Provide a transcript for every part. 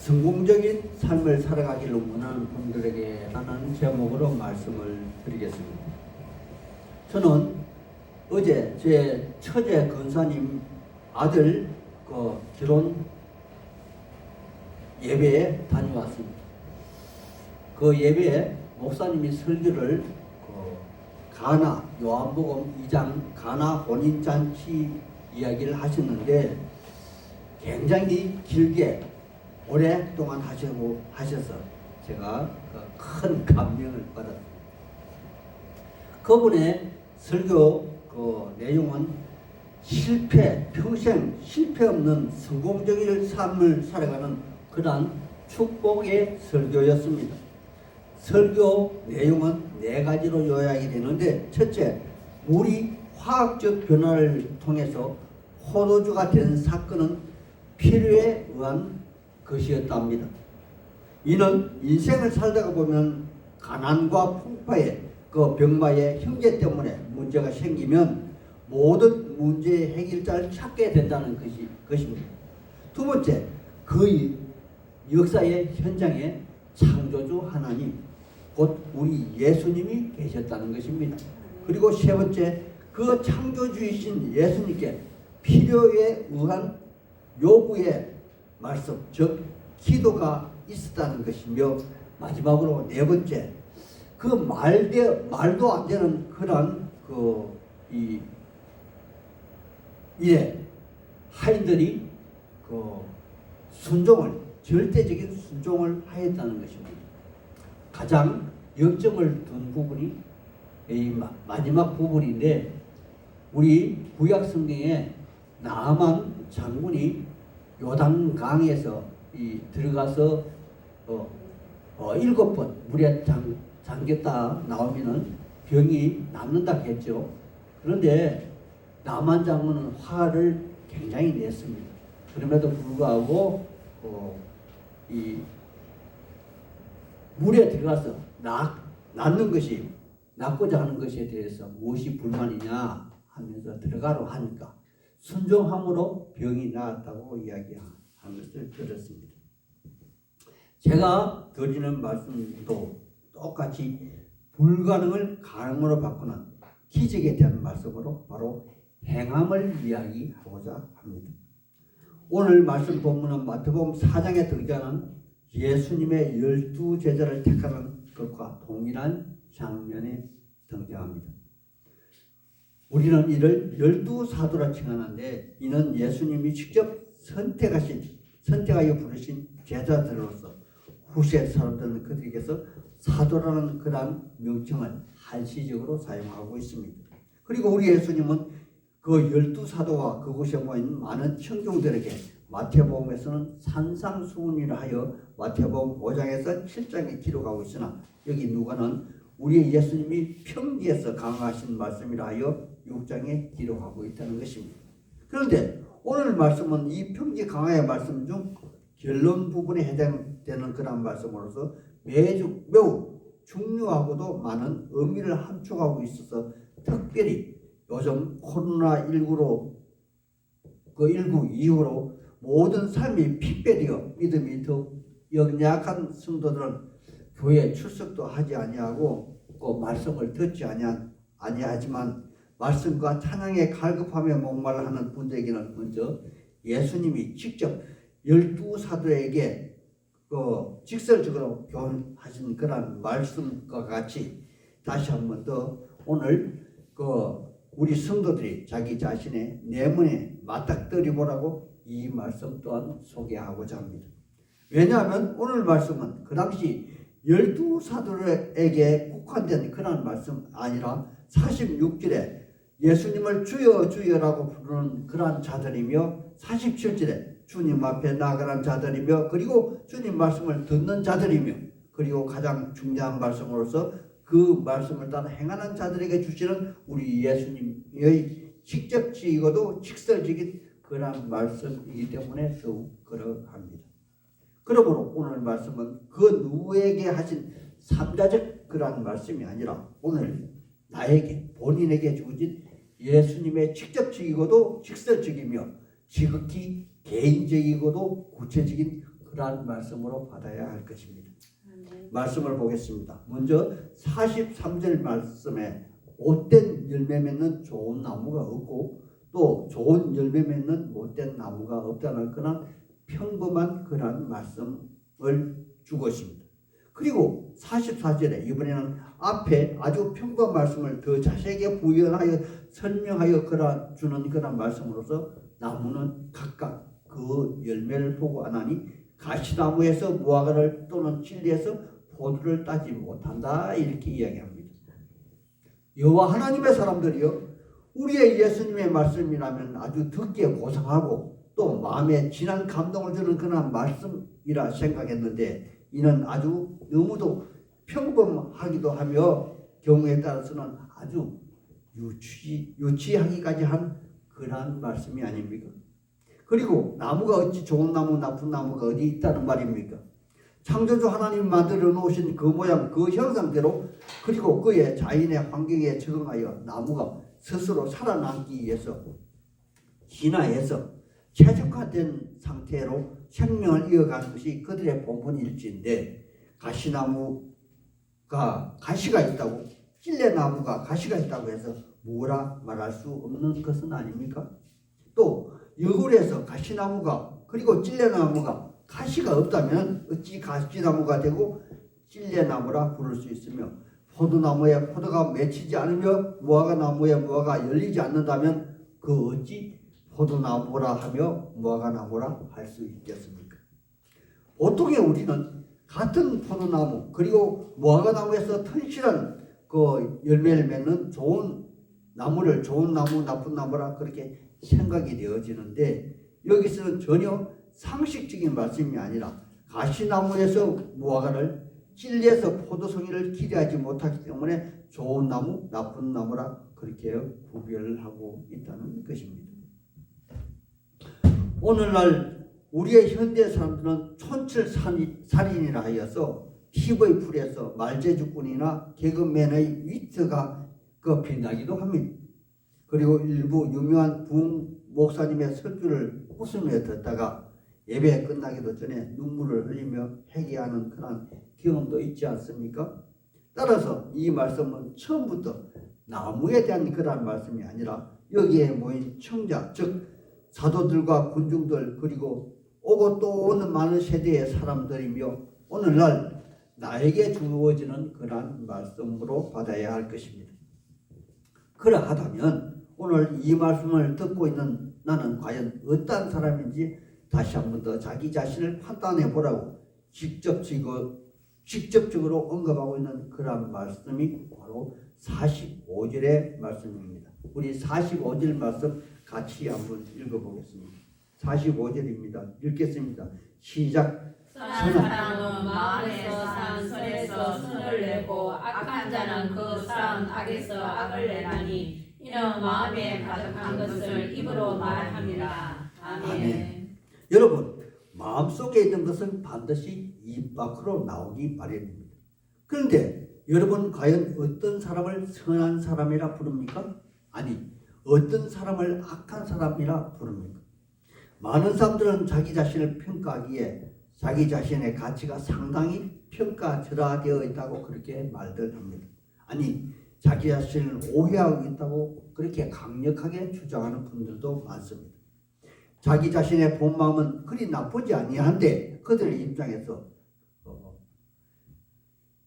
성공적인 삶을 살아가기를 원하는 분들에게 하는 제목으로 말씀을 드리겠습니다. 저는 어제 제 처제 권사님 아들 결혼 예배에 다녀왔습니다. 그 예배에 목사님이 설교를 가나 요한복음 2장 가나 혼인잔치 이야기를 하셨는데 굉장히 길게 오랫동안 하셔서 제가 큰 감명을 받았습니다. 그분의 설교 내용은 평생 실패 없는 성공적인 삶을 살아가는 그러한 축복의 설교였습니다. 설교 내용은 4가지로 요약이 되는데, 첫째, 물이 화학적 변화를 통해서 포도주가 된 사건은 필요에 의한 것이었답니다. 이는 인생을 살다가 보면 가난과 풍파에 병마의 형제 때문에 문제가 생기면 모든 문제의 해결자를 찾게 된다는 것입니다. 두 번째, 그 역사의 현장에 창조주 하나님, 곧 우리 예수님이 계셨다는 것입니다. 그리고 세 번째, 그 창조주이신 예수님께 필요에 의한 요구의 말씀, 즉 기도가 있었다는 것이며, 마지막으로 네 번째, 그 말도 안 되는 그런 일에 하인들이 절대적인 순종을 하였다는 것입니다. 가장 역점을 둔 부분이 이 마지막 부분인데, 우리 구약 성경에 나아만 장군이 요단강에서 들어가서 7번 물에 잠겼다 나오면은 병이 낫는다 했죠. 그런데 나만 장군은 화를 굉장히 냈습니다. 그럼에도 불구하고 이 물에 들어가서 낫고자 하는 것에 대해서 무엇이 불만이냐 하면서 들어가라고 하니까 순종함으로 병이 나았다고 이야기한 것을 들었습니다. 제가 드리는 말씀도 똑같이 불가능을 가능으로 바꾸는 기적에 대한 말씀으로 바로 행함을 이야기하고자 합니다. 오늘 말씀 본문은 마태복음 4장에 등장하는 예수님의 12제자를 택하는 것과 동일한 장면에 등장합니다. 우리는 이를 12사도라 칭하는데, 이는 예수님이 직접 선택하여 부르신 제자들로서 후세 사람들은 그들에게서 사도라는 그러한 명칭을 한시적으로 사용하고 있습니다. 그리고 우리 예수님은 그 12사도와 그곳에 모인 많은 청중들에게 마태복음에서는 산상수훈이라 하여 마태복음 5장에서 7장에 기록하고 있으나, 여기 누가는 우리 예수님이 평지에서 강화하신 말씀이라 하여 6장에 기록하고 있다는 것입니다. 그런데 오늘 말씀은 이 평지 강화의 말씀 중 결론 부분에 해당되는 그런 말씀으로서 매우 중요하고도 많은 의미를 함축하고 있어서, 특별히 요즘 코로나19 이후로 모든 삶이 핍배되어 믿음이 더욱 연약한 성도들은 교회 출석도 하지 아니하고 말씀을 듣지 아니하지만 말씀과 찬양에 갈급하며 목말라하는 분들에게는 먼저 예수님이 직접 12사도에게 직설적으로 교훈하신 그런 말씀과 같이 다시 한 번 더 오늘 우리 성도들이 자기 자신의 내면에 맞닥뜨리보라고 이 말씀 또한 소개하고자 합니다. 왜냐하면 오늘 말씀은 그 당시 12사도에게 국한된 그런 말씀 아니라 46절에 예수님을 주여 주여라고 부르는 그러한 자들이며, 47절에 주님 앞에 나아가는 자들이며, 그리고 주님 말씀을 듣는 자들이며, 그리고 가장 중요한 말씀으로서 그 말씀을 따라 행하는 자들에게 주시는 우리 예수님의 직접적이고도 직설적인 그러한 말씀이기 때문에 더욱 그러합니다. 그러므로 오늘 말씀은 그 누구에게 하신 3자적 그러한 말씀이 아니라 오늘 나에게, 본인에게 주어진 예수님의 직접적이고도 직설적이며 지극히 개인적이고도 구체적인 그러한 말씀으로 받아야 할 것입니다. 아멘. 말씀을 보겠습니다. 먼저 43절 말씀에 못된 열매 맺는 좋은 나무가 없고 또 좋은 열매 맺는 못된 나무가 없다는 그런 평범한 그런 말씀을 주고 있습니다. 그리고 44절에 이번에는 앞에 아주 평범한 말씀을 더 자세하게 부연하여 설명하여 주는 그런 말씀으로서 나무는 각각 그 열매를 보고 안 하니 가시나무에서 무화과를 또는 진리에서 포도를 따지 못한다 이렇게 이야기합니다. 여호와 하나님의 사람들이요 우리의 예수님의 말씀이라면 아주 듣기에 고상하고 또 마음에 진한 감동을 주는 그런 말씀이라 생각했는데 이는 아주 너무도 평범하기도 하며 경우에 따라서는 아주 유치하기까지 한 그러한 말씀이 아닙니까? 그리고 나무가 어찌 좋은 나무 나쁜 나무가 어디 있다는 말입니까? 창조주 하나님 만들어 놓으신 그 모양 그 형상대로 그리고 그의 자연의 환경에 적응하여 나무가 스스로 살아남기 위해서 진화해서 최적화된 상태로 생명을 이어가는 것이 그들의 본분일지인데 가시나무가 가시가 있다고 찔레나무가 가시가 있다고 해서 뭐라 말할 수 없는 것은 아닙니까? 또 여굴에서 가시나무가 그리고 찔레나무가 가시가 없다면 어찌 가시나무가 되고 찔레나무라 부를 수 있으며 포도나무에 포도가 맺히지 않으며 무화과나무에 무화과가 열리지 않는다면 그 어찌 포도나무라 하며 무화과나무라 할 수 있겠습니까? 보통의 우리는 같은 포도나무 그리고 무화과나무에서 튼실한 그 열매를 맺는 좋은 나무를 좋은 나무 나쁜 나무라 그렇게 생각이 되어지는데 여기서는 전혀 상식적인 말씀이 아니라 가시나무에서 무화과를 찔레서 포도송이를 기대하지 못하기 때문에 좋은 나무 나쁜 나무라 그렇게 구별을 하고 있다는 것입니다. 오늘날 우리의 현대 사람들은 촌철살인이라 하여서 TV 풀에서 말재주꾼이나 개그맨의 위트가 빛나기도 합니다. 그리고 일부 유명한 부흥 목사님의 설교를 웃으며 듣다가 예배 끝나기도 전에 눈물을 흘리며 회개하는 그런 경험도 있지 않습니까? 따라서 이 말씀은 처음부터 나무에 대한 그런 말씀이 아니라 여기에 모인 청자 즉 사도들과 군중들 그리고 오고 또 오는 많은 세대의 사람들이며 오늘날 나에게 주어지는 그러한 말씀으로 받아야 할 것입니다. 그러하다면 오늘 이 말씀을 듣고 있는 나는 과연 어떤 사람인지 다시 한 번 더 자기 자신을 판단해 보라고 직접적으로 언급하고 있는 그러한 말씀이 바로 45절의 말씀입니다. 우리 45절 말씀 같이 한번 읽어보겠습니다. 45절입니다. 읽겠습니다. 시작. 선한 사람은 마음에서 산 선에서 선을 내고 악한 자는 그 산 악에서 악을 내나니 이는 마음에 가득한 것을 입으로 말합니다. 아멘. 여러분 마음속에 있는 것은 반드시 입 밖으로 나오기 마련입니다. 그런데 여러분 과연 어떤 사람을 선한 사람이라 부릅니까? 아니 어떤 사람을 악한 사람이라 부릅니까? 많은 사람들은 자기 자신을 평가하기에 자기 자신의 가치가 상당히 평가절하되어 있다고 그렇게 말들 합니다. 아니 자기 자신을 오해하고 있다고 그렇게 강력하게 주장하는 분들도 많습니다. 자기 자신의 본 마음은 그리 나쁘지 아니한데 그들의 입장에서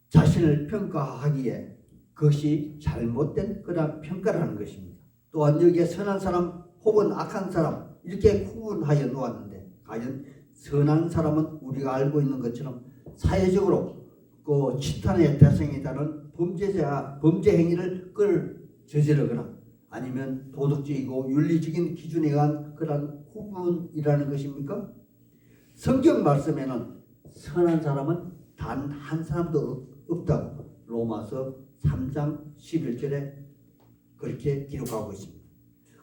자신을 평가하기에 그것이 잘못된 그런 평가라는 것입니다. 또한 여기에 선한 사람 혹은 악한 사람 이렇게 구분하여 놓았는데 과연 선한 사람은 우리가 알고 있는 것처럼 사회적으로 그 치탄의 대상이 다른 범죄 행위를 저지르거나 아니면 도덕적이고 윤리적인 기준에 의한 그런 구분이라는 것입니까? 성경 말씀에는 선한 사람은 단 한 사람도 없다고 로마서 3장 11절에 그렇게 기록하고 있습니다.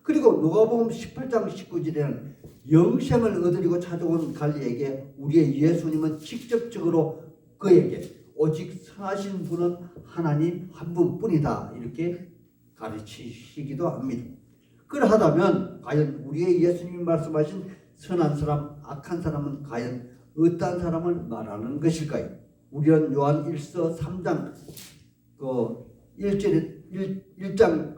그리고 누가복음 18장 19절에는 영생을 얻으려고 찾아온 갈리에게 우리의 예수님은 직접적으로 그에게 오직 선하신 분은 하나님 한 분뿐이다 이렇게 가르치시기도 합니다. 그러하다면 과연 우리의 예수님이 말씀하신 선한 사람, 악한 사람은 과연 어떤 사람을 말하는 것일까요? 우리는 요한 1서 3장 1장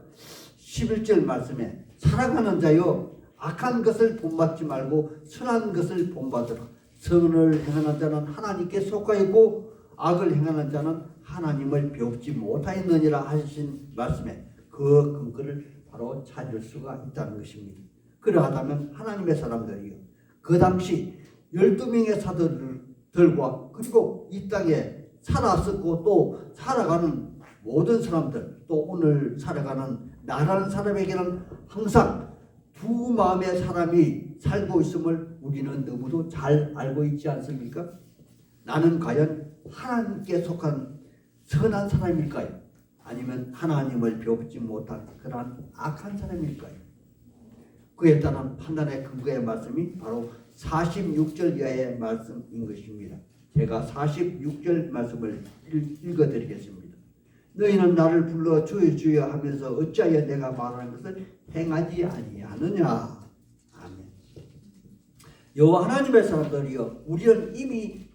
11절 말씀에 살아가는 자여 악한 것을 본받지 말고 선한 것을 본받으라. 선을 행하는 자는 하나님께 속하 있고 악을 행하는 자는 하나님을 배우지 못하였느니라 하신 말씀에 그 근거를 바로 찾을 수가 있다는 것입니다. 그러하다면 하나님의 사람들이요, 그 당시 12명의 사도들과 그리고 이 땅에 살았었고 또 살아가는 모든 사람들, 또 오늘 살아가는 나라는 사람에게는 항상 두 마음의 사람이 살고 있음을 우리는 너무도 잘 알고 있지 않습니까? 나는 과연 하나님께 속한 선한 사람일까요? 아니면 하나님을 배우지 못한 그러한 악한 사람일까요? 그에 따른 판단의 근거의 말씀이 바로 46절 이하의 말씀인 것입니다. 제가 46절 말씀을 읽어드리겠습니다. 너희는 나를 불러 주여 주여 하면서 어찌하여 내가 말하는 것을 행하지 아니하느냐. 아멘. 여호와 하나님의 사람들이여, 우리는 이미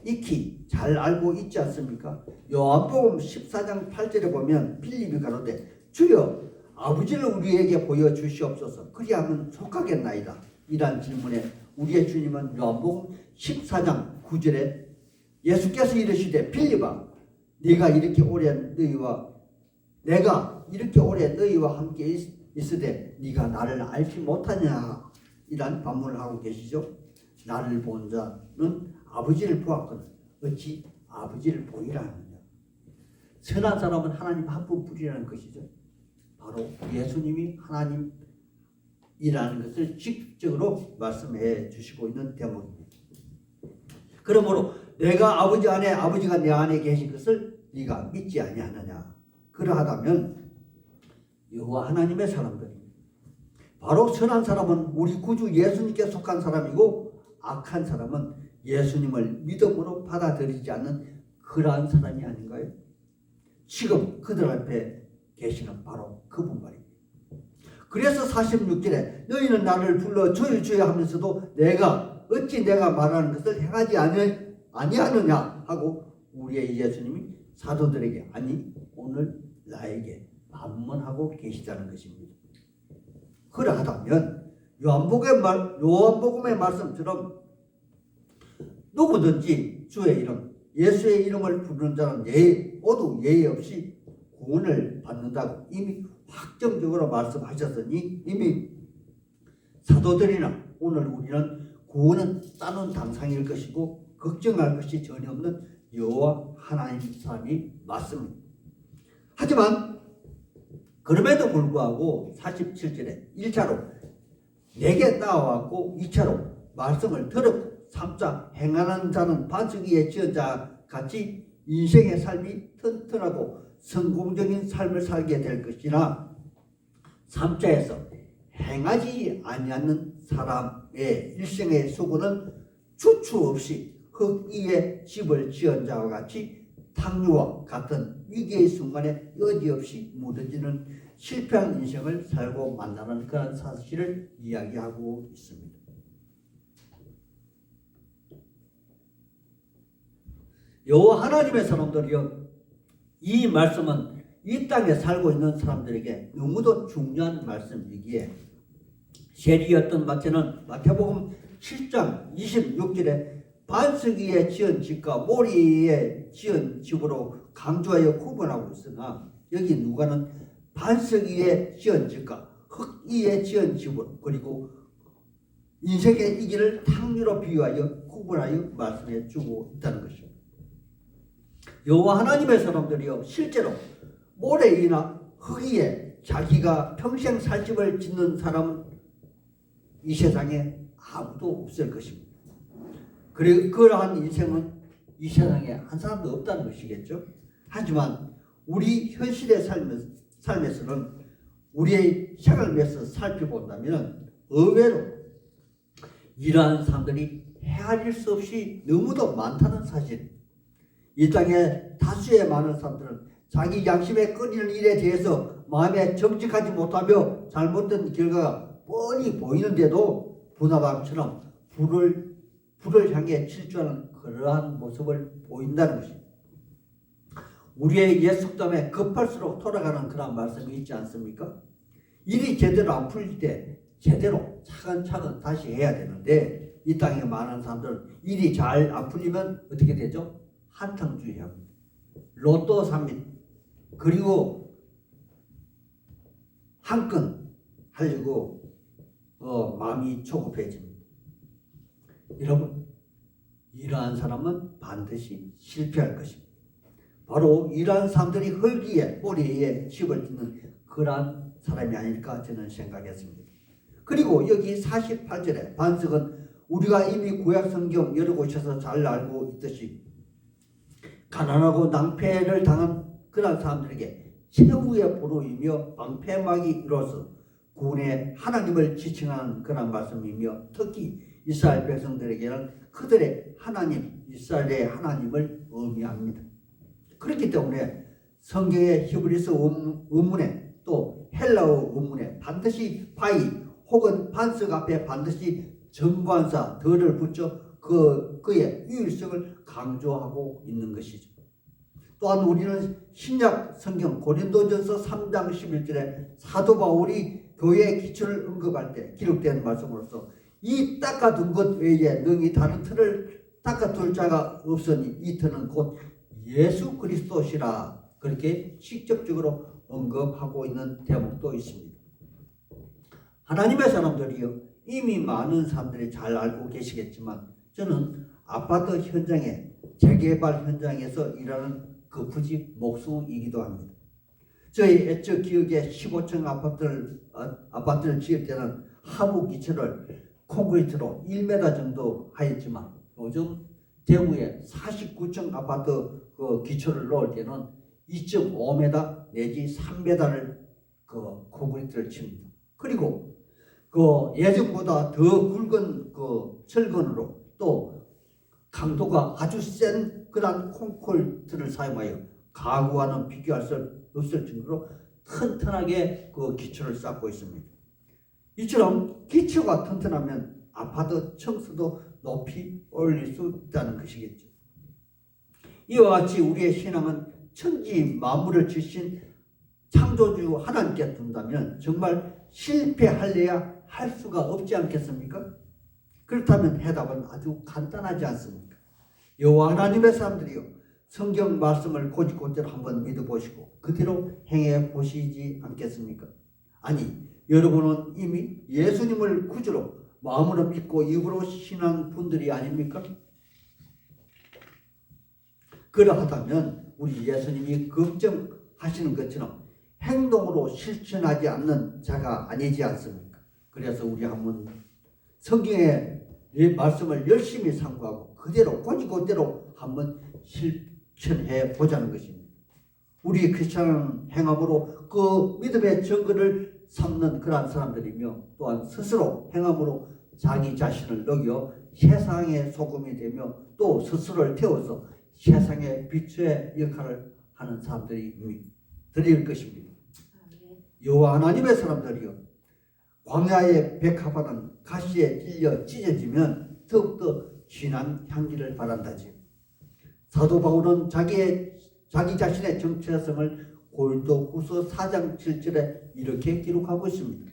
익히 잘 알고 있지 않습니까? 요한복음 14장 8절에 보면 빌립이 가로되 주여 아버지를 우리에게 보여주시옵소서 그리하면 속하겠나이다. 이란 질문에 우리의 주님은 요한복음 14장 9절에 예수께서 이르시되 빌립아 내가 이렇게 오래 너희와 함께 있으되 네가 나를 알지 못하냐. 이란 반문을 하고 계시죠. 나를 본 자는 아버지를 보았거든 어찌 아버지를 보이라 하느냐. 선한 사람은 하나님 한 분뿐이라는 것이죠. 바로 예수님이 하나님이라는 것을 직접적으로 말씀해 주시고 있는 대목입니다. 그러므로 내가 아버지 안에 아버지가 내 안에 계신 것을 네가 믿지 아니하느냐. 그러하다면 여호와 하나님의 사람들이 바로 선한 사람은 우리 구주 예수님께 속한 사람이고 악한 사람은 예수님을 믿음으로 받아들이지 않는 그러한 사람이 아닌가요? 지금 그들 앞에 계시는 바로 그분 말입니다. 그래서 46절에 너희는 나를 불러 주여 주여 하면서도 어찌 내가 말하는 것을 행하지 아니하느냐 하고 우리의 예수님이 사도들에게 아니 오늘 나에게 반문하고 계시다는 것입니다. 그러하다면 요한복음의 말씀처럼 누구든지 주의 이름 예수의 이름을 부르는 자는 모두 예의 없이 구원을 받는다고 이미 확정적으로 말씀하셨으니 이미 사도들이나 오늘 우리는 구원은 따놓은 당상일 것이고 걱정할 것이 전혀 없는 여호와 하나님 사람이 맞습니다. 하지만 그럼에도 불구하고 47절에 1차로 내게 나와왔고 2차로 말씀을 들었고 3차 행하는 자는 반석 위에 지은 자 같이 인생의 삶이 튼튼하고 성공적인 삶을 살게 될 것이나 3차에서 행하지 아니하는 사람의 일생의 수고는 주추 없이 흙 위에 집을 지은 자와 같이 탕류와 같은 위기의 순간에 여지없이 무너지는 실패한 인생을 살고 만나는 그런 사실을 이야기하고 있습니다. 여호와 하나님의 사람들이여, 이 말씀은 이 땅에 살고 있는 사람들에게 너무도 중요한 말씀이기에 세리였던 마태복음 7장 26절에 반석 위에 지은 집과 모리 위에 지은 집으로 강조하여 구분하고 있으나 여기 누가는 반석 위에 지은 집과 흙 위에 지은 집으로 그리고 인생의 이 길을 탕류로 비유하여 구분하여 말씀해 주고 있다는 것입니다. 여호와 하나님의 사람들이요, 실제로 모래 위나 흙 위에 자기가 평생 살 집을 짓는 사람은 이 세상에 아무도 없을 것입니다. 그리고 그러한 인생은 이 세상에 한 사람도 없다는 것이겠죠. 하지만 우리 현실의 삶에서는 우리의 생활에서 살펴본다면 의외로 이러한 사람들이 헤아릴 수 없이 너무도 많다는 사실. 이 땅에 다수의 많은 사람들은 자기 양심에 꺼리는 일에 대해서 마음에 정직하지 못하며 잘못된 결과가 뻔히 보이는데도 분화방처럼 불을 향해 질주하는 그러한 모습을 보인다는 것입니다. 우리의 옛 속담에 급할수록 돌아가는 그런 말씀이 있지 않습니까? 일이 제대로 안 풀릴 때 제대로 차근차근 다시 해야 되는데 이 땅에 많은 사람들은 일이 잘 안 풀리면 어떻게 되죠? 한탕주의합니다. 로또 삽니다. 그리고 한 건 하려고 마음이 조급해집니다. 여러분, 이러한 사람은 반드시 실패할 것입니다. 바로 이러한 사람들이 흙위에 꼬리에 집을 짓는 그러한 사람이 아닐까 저는 생각했습니다. 그리고 여기 48절에 반석은 우리가 이미 구약 성경 여러 곳에서 잘 알고 있듯이 가난하고 낭패를 당한 그런 사람들에게 최후의 보루이며 방패막이 이로써 구원의 하나님을 지칭하는 그런 말씀이며 특히 이스라엘 백성들에게는 그들의 하나님, 이스라엘의 하나님을 의미합니다. 그렇기 때문에 성경의 히브리서 원문에 또 헬라어 원문에 반드시 바위 혹은 반석 앞에 반드시 정관사 덜을 붙여 그의 유일성을 강조하고 있는 것이죠. 또한 우리는 신약 성경 고린도전서 3장 11절에 사도 바울이 교회의 기초를 언급할 때 기록된 말씀으로서 이 닦아둔 것 외에 능히 다른 틀을 닦아둘 자가 없으니 이 틀은 곧 예수 그리스도시라 그렇게 직접적으로 언급하고 있는 대목도 있습니다. 하나님의 사람들이요 이미 많은 사람들이 잘 알고 계시겠지만 저는 아파트 현장에 재개발 현장에서 일하는 그 부지 목수이기도 합니다. 저희 애적 기억에 15층 아파트를 지을 때는 하부 기초를 콘크리트로 1m 정도 하였지만 요즘 대구에 49층 아파트 그 기초를 놓을 때는 2.5m 내지 3m를 그 콘크리트를 칩니다. 그리고 그 예전보다 더 굵은 그 철근으로 또 강도가 아주 센 그런 콘크리트를 사용하여 가구와는 비교할 수 없을 정도로 튼튼하게 그 기초를 쌓고 있습니다. 이처럼 기초가 튼튼하면 아파트 층수도 높이 올릴 수 있다는 것이겠죠. 이와 같이 우리의 신앙은 천지 만물을 지신 창조주 하나님께 둔다면 정말 실패할래야 할 수가 없지 않겠습니까? 그렇다면 해답은 아주 간단하지 않습니까? 여호와 하나님의 사람들이요 성경 말씀을 곧이곧대로 한번 믿어보시고 그대로 행해 보시지 않겠습니까? 아니 여러분은 이미 예수님을 구주로 마음으로 믿고 입으로 신앙 분들이 아닙니까? 그러하다면 우리 예수님이 걱정하시는 것처럼 행동으로 실천하지 않는 자가 아니지 않습니까? 그래서 우리 한번 성경의 말씀을 열심히 상고하고 그대로 곧이곧대로 한번 실천해 보자는 것입니다. 우리 크리스찬은 행함으로 그 믿음의 증거를 삼는 그러한 사람들이며 또한 스스로 행함으로 자기 자신을 녹여 세상의 소금이 되며 또 스스로를 태워서 세상의 빛의 역할을 하는 사람들이 될 것입니다. 여호와 하나님의 사람들이요 광야의 백합화는 가시에 찔려 찢어지면 더욱더 진한 향기를 바란다지. 사도 바울은 자기 자신의 정체성을 고린도후서 4장 7절에 이렇게 기록하고 있습니다.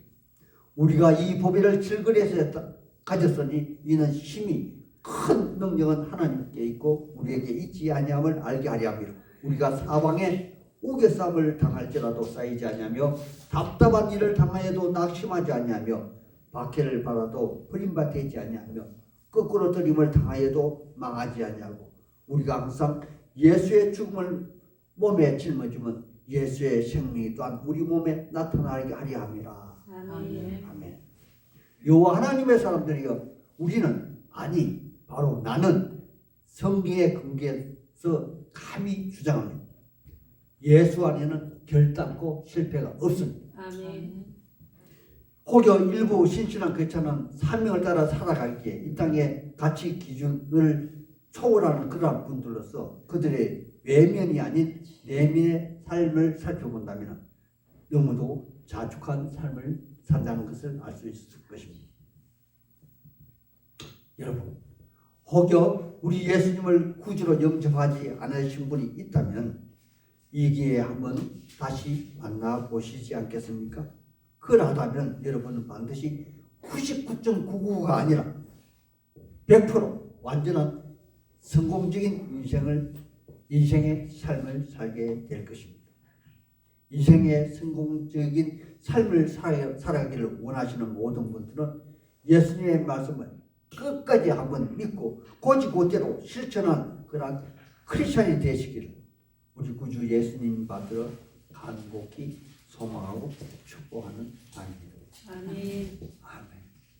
우리가 이 보배를 질그리에서 가졌으니 이는 심히 큰 능력은 하나님께 있고 우리에게 있지 아니함을 알게 하려 함이라. 우리가 사방에 우겨쌈을 당할지라도 쌓이지 아니하며 답답한 일을 당하여도 낙심하지 아니하며 박해를 받아도 버림받지 아니하며 거꾸로 들임을 당하여도 망하지 아니하고 우리가 항상 예수의 죽음을 몸에 짊어지면 예수의 생명이 또한 우리 몸에 나타나게 하려 함이라. 아멘. 아멘. 여호와 하나님의 사람들이여 우리는 아니 바로 나는 성경의 근거에서 감히 주장합니다. 예수 안에는 결단코 실패가 없습니다. 아멘. 혹여 일부 신실한 크리스찬은 사명을 따라 살아가기에 이 땅의 가치 기준을 초월하는 그러한 분들로서 그들의 외면이 아닌 내면의 삶을 살펴본다면 너무도 자축한 삶을 산다는 것을 알 수 있을 것입니다. 여러분 혹여 우리 예수님을 구주로 영접하지 않으신 분이 있다면 이 기회에 한번 다시 만나보시지 않겠습니까? 그러하다면 여러분은 반드시 99.99가 아니라 100% 완전한 성공적인 인생의 삶을 살게 될 것입니다. 인생의 성공적인 삶을 살아가기를 원하시는 모든 분들은 예수님의 말씀을 끝까지 한번 믿고 고지고대로 실천한 그런 크리스천이 되시기를 우리 구주 예수님 받들어 간곡히 소망하고 축복하는 바입니다. 아멘. 아멘.